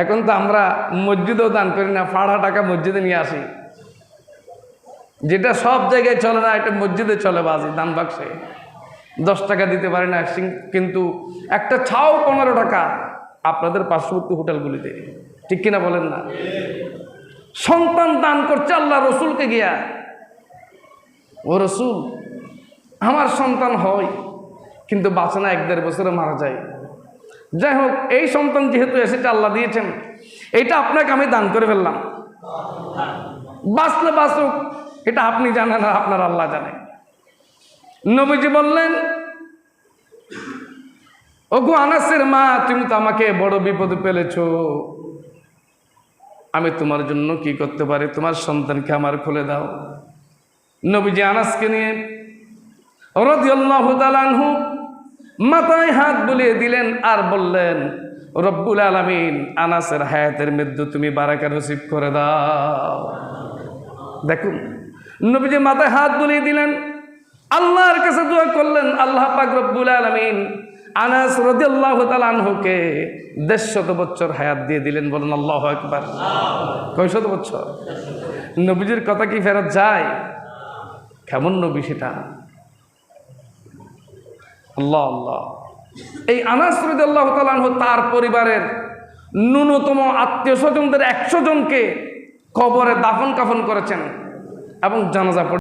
এখন তো আমরা মসজিদেও দান করি না, ফাড়া টাকা মসজিদে নিয়ে আসি। যেটা সব জায়গায় চলে না, এটা মসজিদে চলে বাজি দান বাক্সে। 10 টাকা দিতে পারি না, কিন্তু একটা ছাও 15 টাকা আপনাদের পার্শ্ববর্তী হোটেলগুলিতে, ঠিক কিনা বলেন না? সন্তান দান করছে আল্লাহ রসুলকে গিয়া, ও রসুল আমার সন্তান হয় কিন্তু বাঁচে না, 1-1.5 বছরে মারা যায়। যাই হোক, এই সন্তান যেহেতু এসেছে আল্লাহ দিয়েছেন, এটা আপনাকে আমি দান করে ফেললাম, বাঁচলে বাঁচুক এটা আপনি জানেন আর আপনার আল্লাহ জানে। নবীজি বললেন, ওগো আনাসের মা, তুমি তো আমাকে বড় বিপদে ফেলেছো, আমি তোমার জন্য কি করতে পারি? তোমার সন্তানকে আমার খুলে দাও। নবীজি আনাসকে নিয়ে রাদিয়াল্লাহু তাআলা আনহু মাথায় হাত বুলিয়ে দিলেন আর বললেন, রব্বুল আলামিন আনাসের হায়াতের মৃত্যু তুমি বারাকা নসিব করে দাও। দেখুন, নবীজি মাথায় হাত বুলিয়ে দিলেন, আল্লাহর কাছে দোয়া করলেন, আল্লাহ পাক রব্বুল আলামিন আনাস রাদিয়াল্লাহু তাআলা আনহুকে 150 বছর হায়াত দিয়ে দিলেন। বলেন আল্লাহু আকবার। কয় শত বছর? নবীজির কথা কি ফেরত যায়? কেমন নবী সেটা! আল্লাহ আল্লাহ। এই আনাস রাদিয়াল্লাহু তাআলা আনহু তার পরিবারের ন্যূনতম আত্মীয় স্বজনদের 100 জনকে কবরে দাফন কাফন করেছেন এবং জানাজা